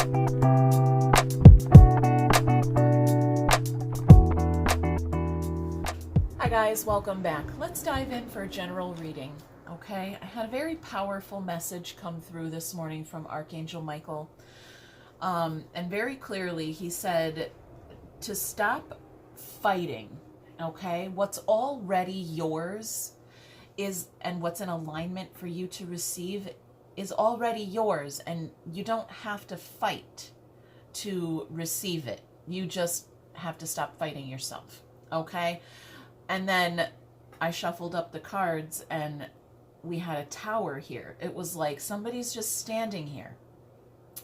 Hi guys, welcome back. Let's dive in for a general reading, okay? I had a very powerful message come through this morning from Archangel Michael. And very clearly he said to stop fighting, okay? What's already yours is, and what's in alignment for you to receive is already yours, and you don't have to fight to receive it. You just have to stop fighting yourself, okay? And then I shuffled up the cards and we had a tower here. It was like somebody's just standing here.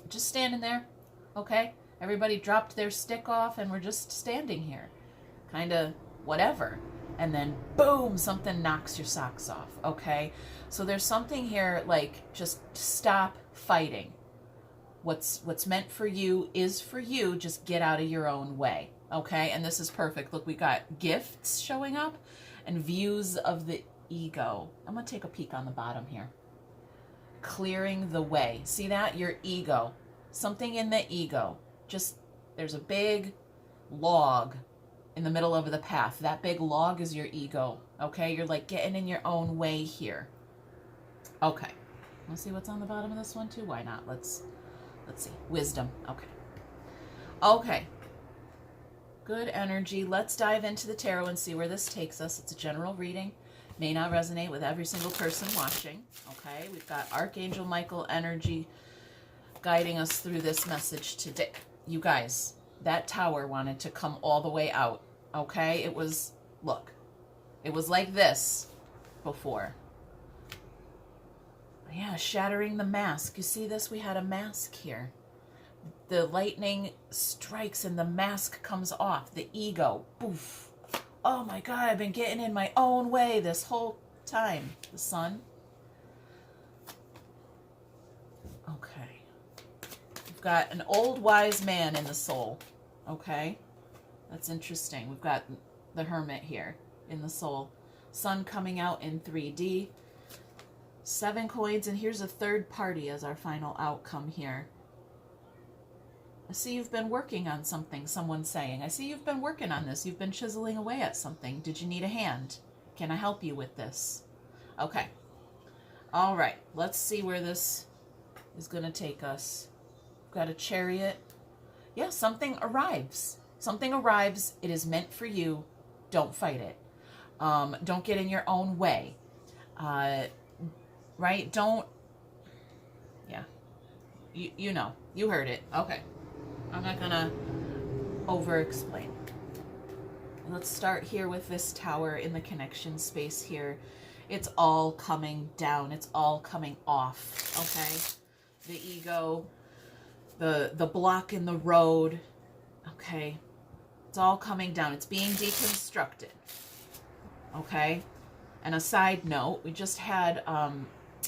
Just standing there, okay? Everybody dropped their stick off and we're just standing here. Kind of whatever. And then boom, something knocks your socks off, okay? So there's something here like just stop fighting. What's meant for you is for you. Just get out of your own way, okay? And this is perfect. Look, we got gifts showing up and views of the ego. I'm going to take a peek on the bottom here. Clearing the way. See that? Your ego. Something in the ego. Just, there's a big log in the middle of the path. That big log is your ego, okay? You're like getting in your own way here. Okay. Let's see what's on the bottom of this one too. Why not? Let's see. Wisdom. Okay. Okay. Good energy. Let's dive into the tarot and see where this takes us. It's a general reading. May not resonate with every single person watching. Okay. We've got Archangel Michael energy guiding us through this message today. You guys, that tower wanted to come all the way out. Okay. It was, look, it was like this before. Yeah, shattering the mask. You see this? We had a mask here. The lightning strikes and the mask comes off. The ego. Poof. Oh my God, I've been getting in my own way this whole time. The sun. Okay. We've got an old wise man in the soul. Okay. That's interesting. We've got the hermit here in the soul. Sun coming out in 3D. 7 coins, and here's a third party as our final outcome here. I see you've been working on something, someone's saying. I see you've been working on this. You've been chiseling away at something. Did you need a hand? Can I help you with this? Okay. All right. Let's see where this is going to take us. We've got a chariot. Yeah, something arrives. Something arrives. It is meant for you. Don't fight it. Don't get in your own way. Right? Don't, yeah, you know, you heard it. Okay. I'm not gonna over-explain. Let's start here with this tower in the connection space here. It's all coming down. It's all coming off, okay? The ego, the block in the road, okay? It's all coming down. It's being deconstructed, okay? And a side note, we just had,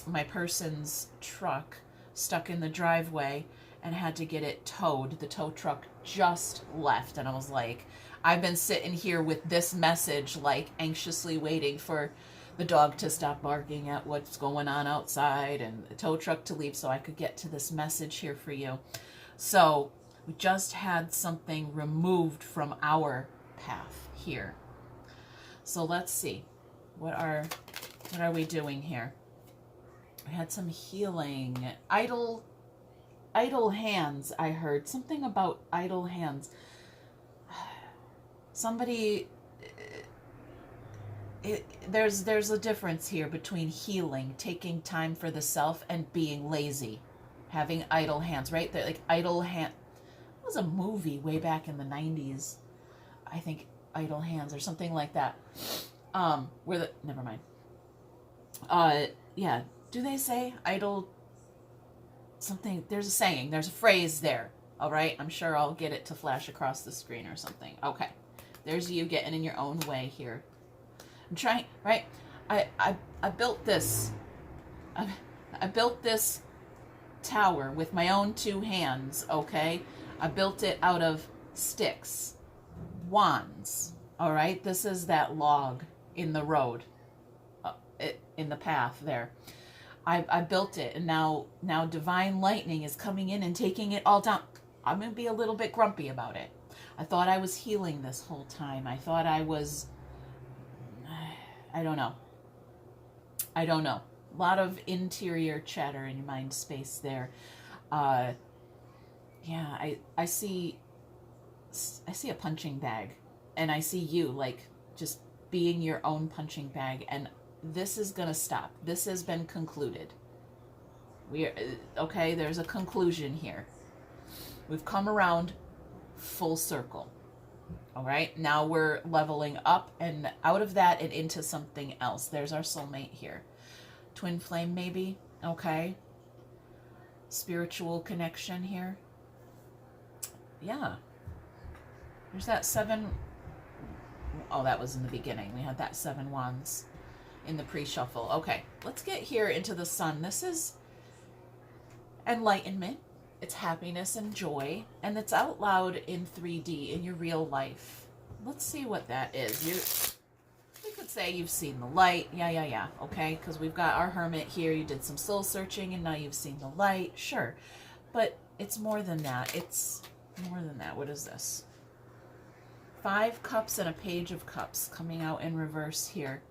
my person's truck stuck in the driveway and had to get it towed. The tow truck just left, and I was like, I've been sitting here with this message, like anxiously waiting for the dog to stop barking at what's going on outside and the tow truck to leave so I could get to this message here for you. So we just had something removed from our path here. So let's see, what are we doing here? I had some healing. Idle hands, I heard. Something about idle hands. Somebody... there's a difference here between healing, taking time for the self, and being lazy. Having idle hands, right? They're like idle hand... It was a movie way back in the 90s. I think Idle Hands or something like that. Never mind. Yeah. Do they say idle something? There's a saying, there's a phrase there. All right. I'm sure I'll get it to flash across the screen or something. Okay. There's you getting in your own way here. I'm trying, right? I built this. I built this tower with my own 2 hands. Okay. I built it out of sticks, wands. All right. This is that log in the road, in the path there. I built it, and now divine lightning is coming in and taking it all down. I'm going to be a little bit grumpy about it. I thought I was healing this whole time. I thought I was, I don't know. I don't know. A lot of interior chatter in your mind space there. Yeah, I see a punching bag, and I see you like just being your own punching bag, and this is going to stop. This has been concluded. We're okay, there's a conclusion here. We've come around full circle. All right, now we're leveling up and out of that and into something else. There's our soulmate here. Twin flame, maybe. Okay. Spiritual connection here. Yeah. There's that 7. Oh, that was in the beginning. We had that 7 wands in the pre-shuffle. Okay, let's get here into the sun. This is enlightenment. It's happiness and joy, and it's out loud in 3D in your real life. Let's see what that is. We could say you've seen the light. Yeah. Okay, because we've got our hermit here. You did some soul searching, and now you've seen the light. Sure, but it's more than that. It's more than that. What is this? 5 cups and a page of cups coming out in reverse here.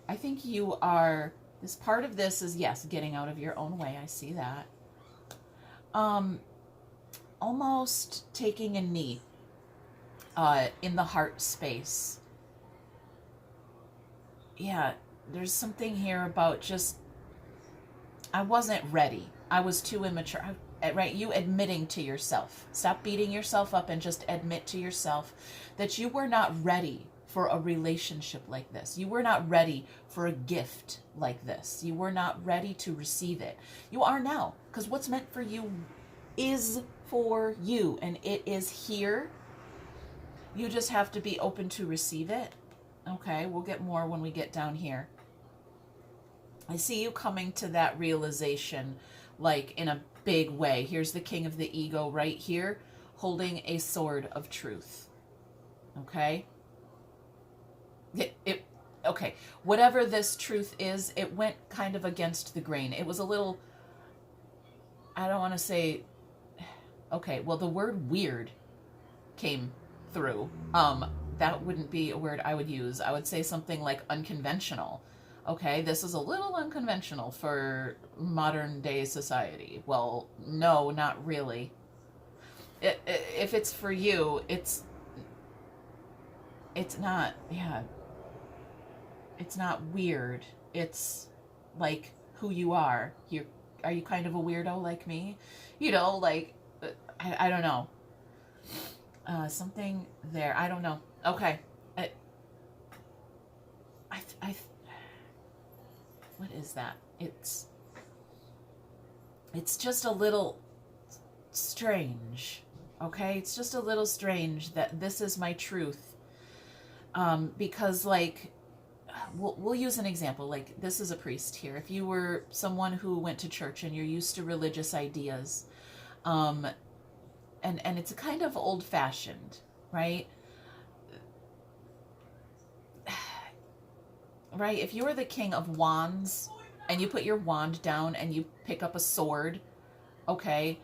I think you are, this part of this is, yes, getting out of your own way. I see that. Almost taking a knee in the heart space. Yeah, there's something here about just, I wasn't ready. I was too immature. Right? You admitting to yourself. Stop beating yourself up and just admit to yourself that you were not ready for a relationship like this. You were not ready for a gift like this. You were not ready to receive it. You are now, because what's meant for you is for you, and it is here. You just have to be open to receive it. Okay, we'll get more when we get down here. I see you coming to that realization like in a big way. Here's the king of the ego right here, holding a sword of truth. Okay? Okay, whatever this truth is, it went kind of against the grain. It was a little, I don't want to say, okay, well, the word weird came through. That wouldn't be a word I would use. I would say something like unconventional. Okay, this is a little unconventional for modern day society. Well, no, not really. If it's for you, it's not, yeah. It's not weird. It's like who you are. Are you kind of a weirdo like me? You know, like, I don't know. Something there. I don't know. Okay. What is that? It's just a little strange. Okay? It's just a little strange that this is my truth. Because, like, we'll use an example. Like, this is a priest here. If you were someone who went to church and you're used to religious ideas, and it's a kind of old-fashioned, right? Right? If you were the king of wands and you put your wand down and you pick up a sword, okay,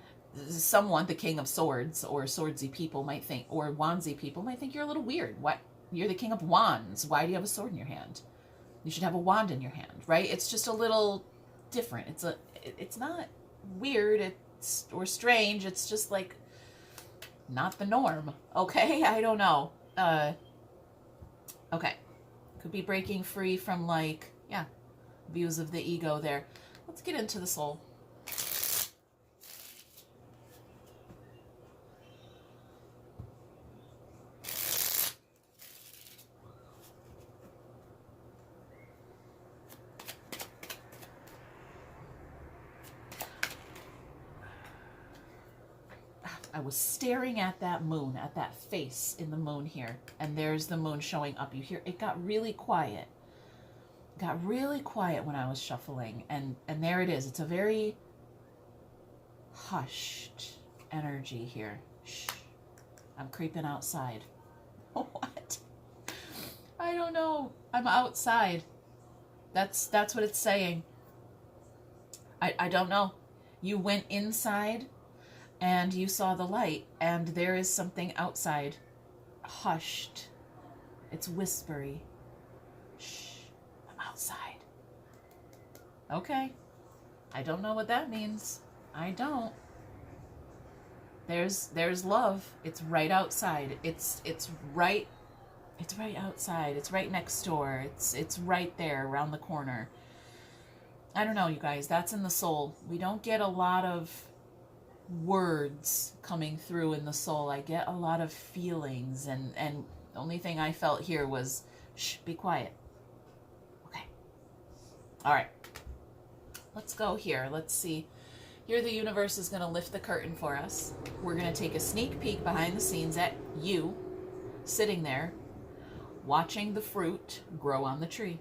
someone, the king of swords or swordsy people might think, or wandsy people might think you're a little weird. What? You're the king of wands. Why do you have a sword in your hand? You should have a wand in your hand, right? It's just a little different. It's not weird or strange. It's just like not the norm. Okay? I don't know. Okay. Could be breaking free from, like, yeah, views of the ego there. Let's get into the soul. I was staring at that moon, at that face in the moon here, and there's the moon showing up. You hear it got really quiet. It got really quiet when I was shuffling, and there it is. It's a very hushed energy here. Shh. I'm creeping outside. What? I don't know. I'm outside. That's what it's saying. I don't know. You went inside and you saw the light, and there is something outside. Hushed. It's whispery. Shh, I'm outside. Okay. I don't know what that means. I don't. There's love. It's right outside. It's right outside. It's right next door. It's right there around the corner. I don't know, you guys. That's in the soul. We don't get a lot of words coming through in the soul. I get a lot of feelings, and the only thing I felt here was, shh, be quiet. Okay. All right. Let's go here. Let's see. Here the universe is going to lift the curtain for us. We're going to take a sneak peek behind the scenes at you sitting there watching the fruit grow on the tree.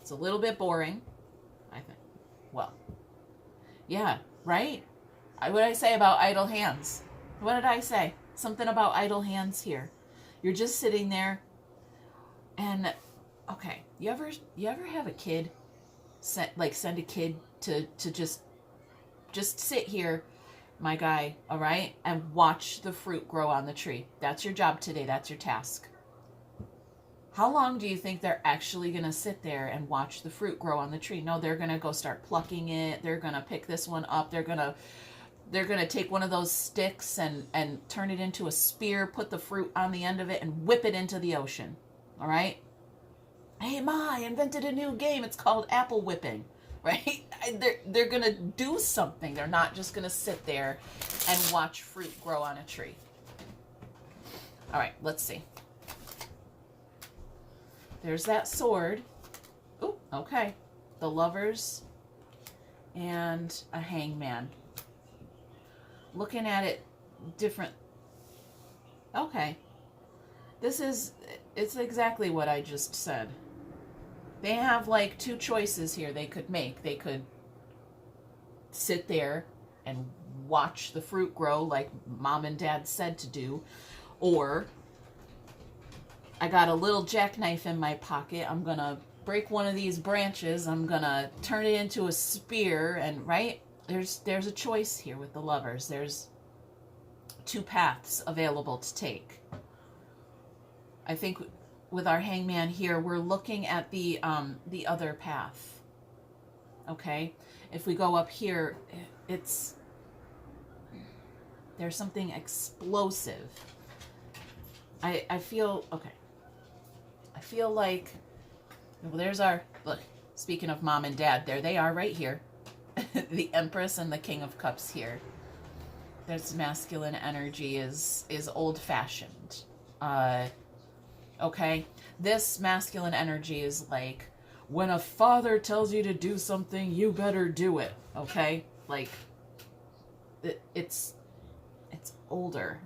It's a little bit boring, I think. Well, yeah, right? What did I say about idle hands? What did I say? Something about idle hands here. You're just sitting there and, okay, you ever have a kid, send a kid to just sit here, my guy, all right, and watch the fruit grow on the tree. That's your job today. That's your task. How long do you think they're actually going to sit there and watch the fruit grow on the tree? No, they're going to go start plucking it. They're going to pick this one up. They're going to take one of those sticks and turn it into a spear, put the fruit on the end of it, and whip it into the ocean. All right? Hey, Ma, I invented a new game. It's called apple whipping. Right? They're going to do something. They're not just going to sit there and watch fruit grow on a tree. All right, let's see. There's that sword. Ooh, okay. The Lovers and a Hangman. Looking at it different. Okay. It's exactly what I just said. They have like two choices here they could make. They could sit there and watch the fruit grow like Mom and Dad said to do, or I got a little jackknife in my pocket. I'm going to break one of these branches. I'm going to turn it into a spear. And right, there's a choice here with the Lovers. There's two paths available to take. I think with our Hangman here, we're looking at the other path. Okay? If we go up here, there's something explosive. I feel, okay. I feel like, well, there's our, look, speaking of Mom and Dad, there they are right here. The Empress and the King of Cups here. This masculine energy is old-fashioned. Okay? This masculine energy is like, when a father tells you to do something, you better do it. Okay? Like, it's older.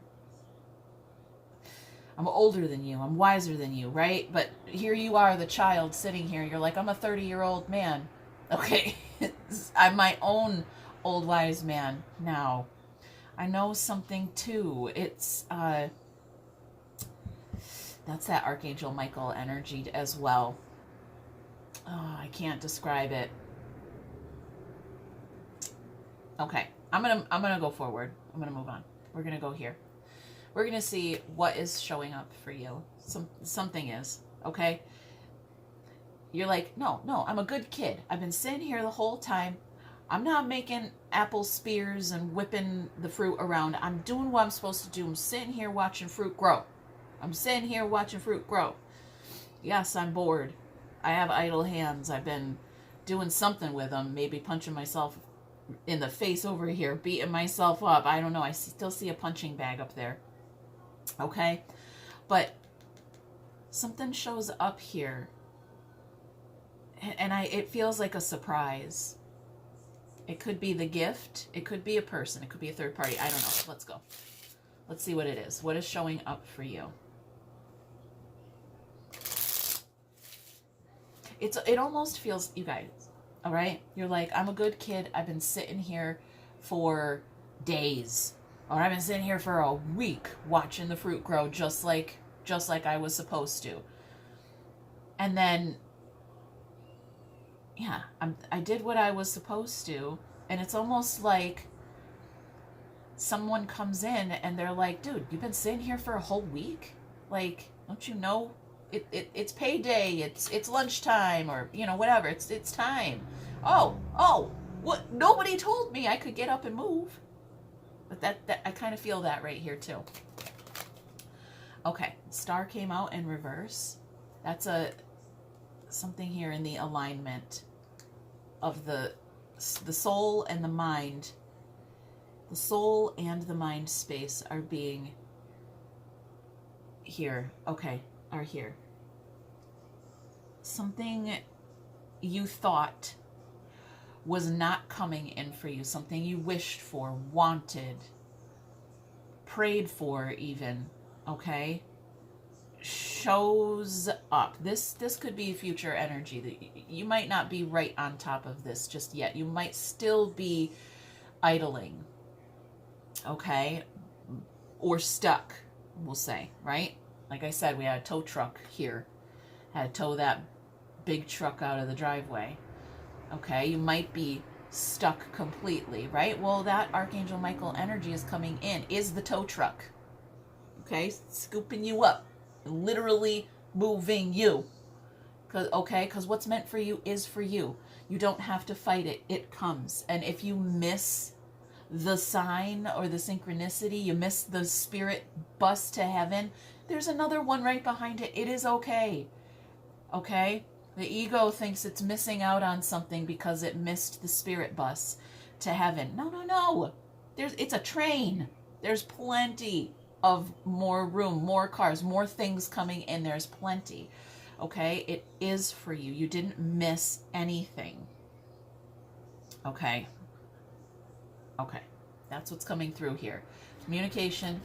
I'm older than you. I'm wiser than you, right? But here you are, the child, sitting here. You're like, I'm a 30-year-old man. Okay? I'm my own old wise man now. I know something, too. It's, that's that Archangel Michael energy as well. Oh, I can't describe it. Okay. I'm gonna go forward. I'm gonna move on. We're gonna go here. We're going to see what is showing up for you. Something is, okay? You're like, no, I'm a good kid. I've been sitting here the whole time. I'm not making apple spears and whipping the fruit around. I'm doing what I'm supposed to do. I'm sitting here watching fruit grow. I'm sitting here watching fruit grow. Yes, I'm bored. I have idle hands. I've been doing something with them. Maybe punching myself in the face over here, beating myself up. I don't know. I still see a punching bag up there. Okay, but something shows up here, and it feels like a surprise. It could be the gift. It could be a person. It could be a third party. I don't know. Let's go. Let's see what it is. What is showing up for you? It almost feels, you guys, all right? You're like, I'm a good kid. I've been sitting here for days. Or I've been sitting here for a week watching the fruit grow just like I was supposed to. And then yeah, I did what I was supposed to. And it's almost like someone comes in and they're like, dude, you've been sitting here for a whole week? Like, don't you know it's payday, it's lunchtime, or whatever, it's time. Oh, what, nobody told me I could get up and move. But that I kind of feel that right here too. Okay, star came out in reverse. That's something here in the alignment of the soul and the mind. The soul and the mind space are being here. Okay, are here. Something you thought was not coming in for you, something you wished for, wanted, prayed for even, okay, shows up. This could be future energy. That you might not be right on top of this just yet. You might still be idling, okay, or stuck, we'll say, right? Like I said, we had a tow truck here. Had to tow that big truck out of the driveway. Okay, you might be stuck completely, right? Well, that Archangel Michael energy is coming in, is the tow truck. Okay, scooping you up, literally moving you. Because what's meant for you is for you. You don't have to fight it. It comes. And if you miss the sign or the synchronicity, you miss the spirit bus to heaven, there's another one right behind it. It is okay. Okay? The ego thinks it's missing out on something because it missed the spirit bus to heaven. No. It's a train. There's plenty of more room, more cars, more things coming in. There's plenty. Okay? It is for you. You didn't miss anything. Okay? Okay. That's what's coming through here. Communication,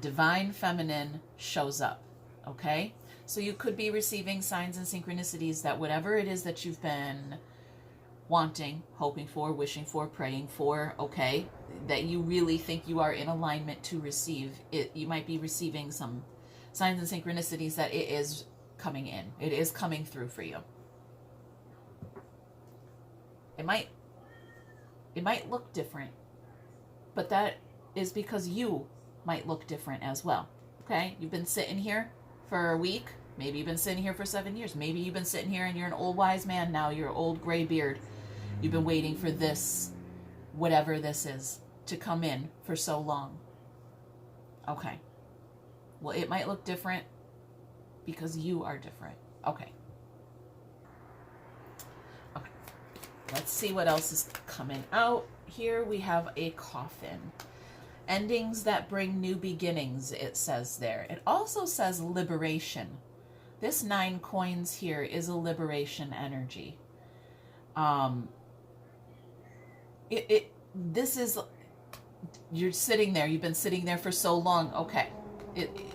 divine feminine shows up. Okay? So you could be receiving signs and synchronicities that whatever it is that you've been wanting, hoping for, wishing for, praying for, okay, that you really think you are in alignment to receive it. You might be receiving some signs and synchronicities that it is coming in. It is coming through for you. It might look different, but that is because you might look different as well. Okay? You've been sitting here for a week. Maybe you've been sitting here for 7 years. Maybe you've been sitting here and you're an old wise man now. You're an old gray beard. You've been waiting for this, whatever this is, to come in for so long. Okay. Well, it might look different because you are different. Okay. Okay. Let's see what else is coming out. Here we have a coffin. Endings that bring new beginnings, it says there. It also says liberation. This 9 coins here is a liberation energy. This is, you're sitting there. You've been sitting there for so long. Okay.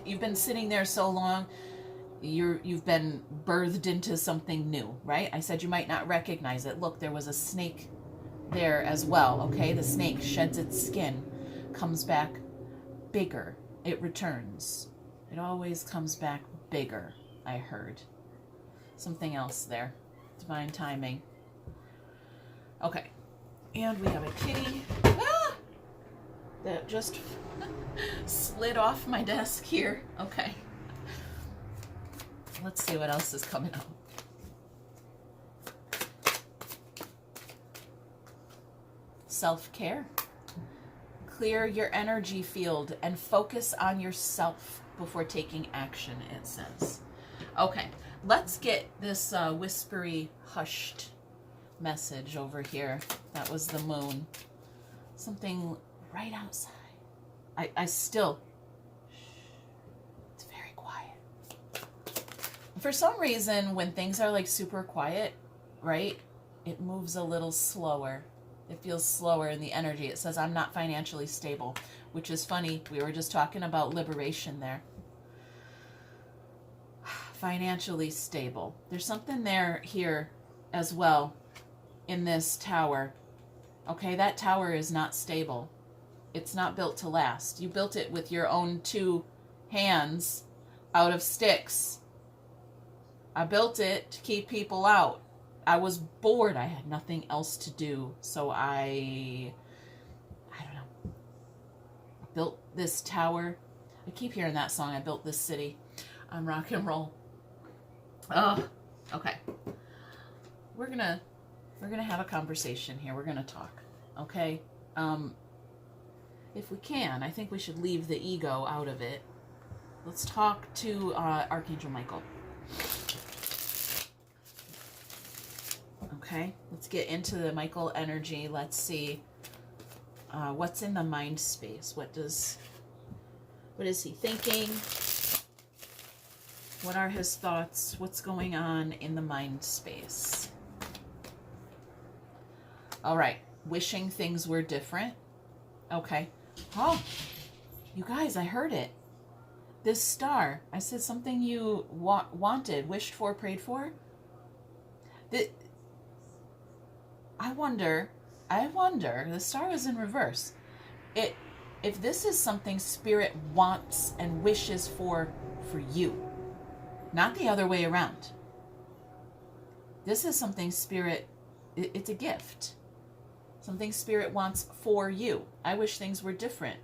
You've been sitting there so long. You've been birthed into something new, right? I said you might not recognize it. Look, there was a snake there as well. Okay. The snake sheds its skin, comes back bigger. It returns. It always comes back bigger, I heard. Something else there. Divine timing. Okay. And we have a kitty that just slid off my desk here. Okay. Let's see what else is coming up. Self-care. Clear your energy field and focus on yourself before taking action, it says. Okay, let's get this whispery, hushed message over here. That was the moon. Something right outside. I still... It's very quiet. For some reason, when things are like super quiet, right, it moves a little slower. It feels slower in the energy. It says, I'm not financially stable, which is funny. We were just talking about liberation there. Financially stable. There's something there here as well in this tower. Okay, that tower is not stable. It's not built to last. You built it with your own 2 hands out of sticks. I built it to keep people out. I was bored. I had nothing else to do. So I don't know, built this tower. I keep hearing that song. I built this city on rock and roll. Oh, okay. We're gonna have a conversation here. We're gonna talk. Okay. If we can, I think we should leave the ego out of it. Let's talk to Archangel Michael. Okay, let's get into the Michael energy. Let's see what's in the mind space. What is he thinking? What are his thoughts? What's going on in the mind space? All right, wishing things were different. Okay. Oh, you guys, I heard it. This star. I said something you wanted, wished for, prayed for. I wonder, the star is in reverse. If this is something Spirit wants and wishes for you, not the other way around. This is something Spirit, it's a gift. Something Spirit wants for you. I wish things were different.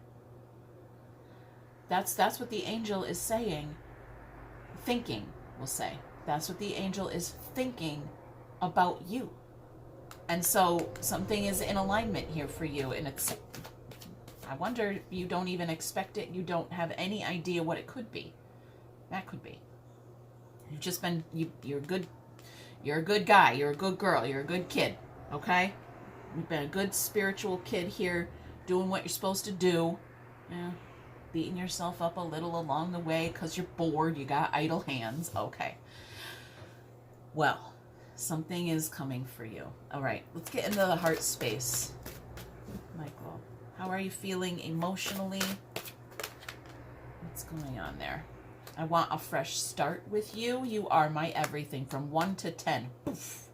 That's what the angel is saying. Thinking, we'll say. That's what the angel is thinking about you. And so something is in alignment here for you. And it's, I wonder, you don't even expect it. You don't have any idea what it could be. That could be. You've just been, you're good. You're a good guy. You're a good girl. You're a good kid. Okay? You've been a good spiritual kid here, doing what you're supposed to do. Yeah. Beating yourself up a little along the way because you're bored. You got idle hands. Okay. Well, something is coming for you. All right. Let's get into the heart space. Michael, how are you feeling emotionally? What's going on there? I want a fresh start with you. You are my everything from 1 to 10. Oof.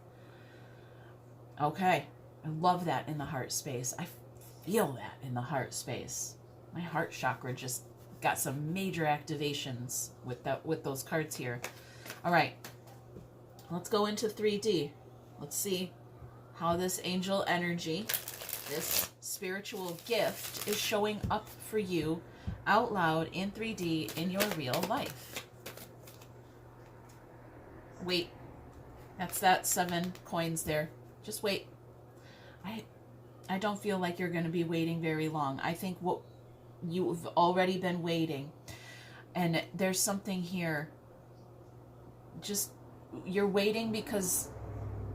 Okay. I love that in the heart space. I feel that in the heart space. My heart chakra just got some major activations with those cards here. All right. Let's go into 3D. Let's see how this angel energy, this spiritual gift, is showing up for you out loud in 3D in your real life. Wait. That's that 7 coins there. Just wait. I don't feel like you're going to be waiting very long. I think what you've already been waiting. And there's something here. Just, you're waiting because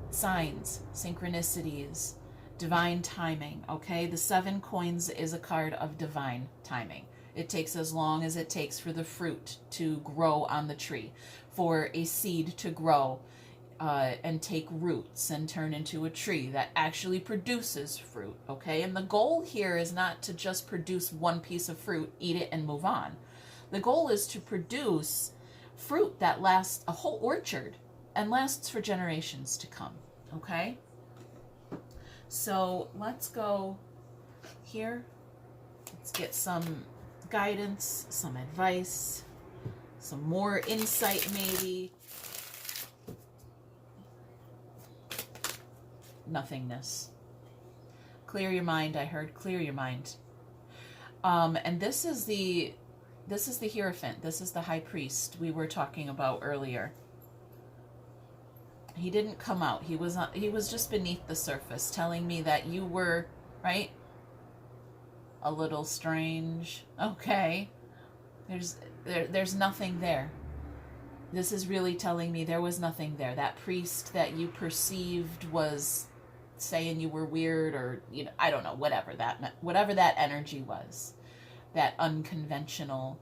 signs, synchronicities, divine timing, okay? The 7 coins is a card of divine timing. It takes as long as it takes for the fruit to grow on the tree, for a seed to grow and take roots and turn into a tree that actually produces fruit, okay? And the goal here is not to just produce one piece of fruit, eat it, and move on. The goal is to produce fruit that lasts a whole orchard and lasts for generations to come, okay? So let's go here. Let's get some guidance, some advice, some more insight maybe. Nothingness. Clear your mind. I heard clear your mind. And this is the Hierophant. This is the high priest we were talking about earlier. He didn't come out. He was just beneath the surface, telling me that you were, right? A little strange. Okay. There's nothing there. This is really telling me there was nothing there. That priest that you perceived was saying you were weird, or, you know, I don't know, whatever that energy was, that unconventional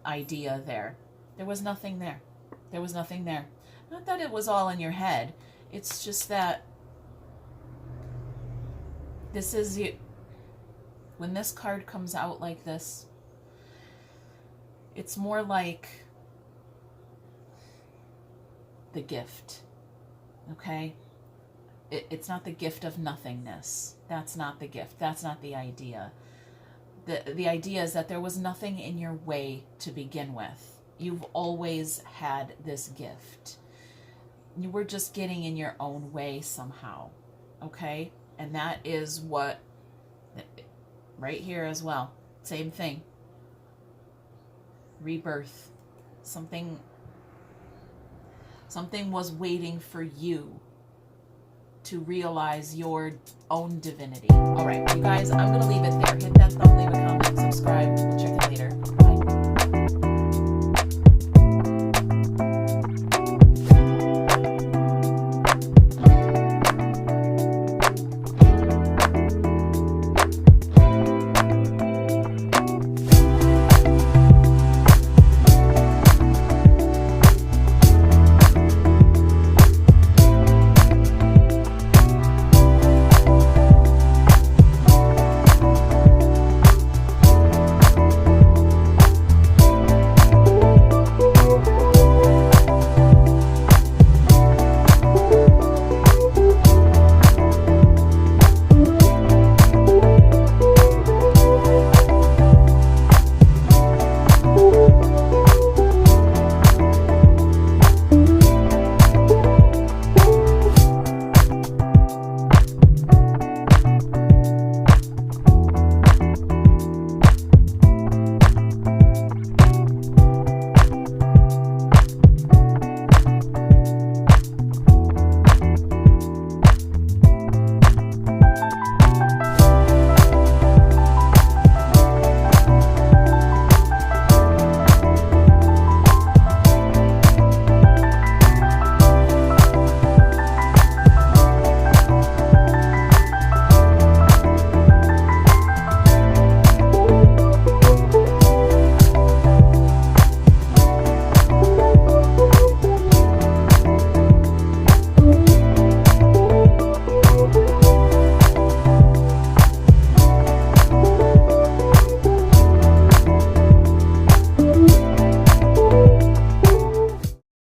idea there. There was nothing there. There was nothing there. Not that it was all in your head. It's just that this is you. When this card comes out like this, it's more like the gift, okay? It's not the gift of nothingness. That's not the gift. That's not the idea. The idea is that there was nothing in your way to begin with. You've always had this gift. you were just getting in your own way somehow. Okay? And that is what, right here as well. Same thing. Rebirth. Something was waiting for you to realize your own divinity. All right, you guys, I'm going to leave it there. Hit that thumb, leave a comment, subscribe. We'll check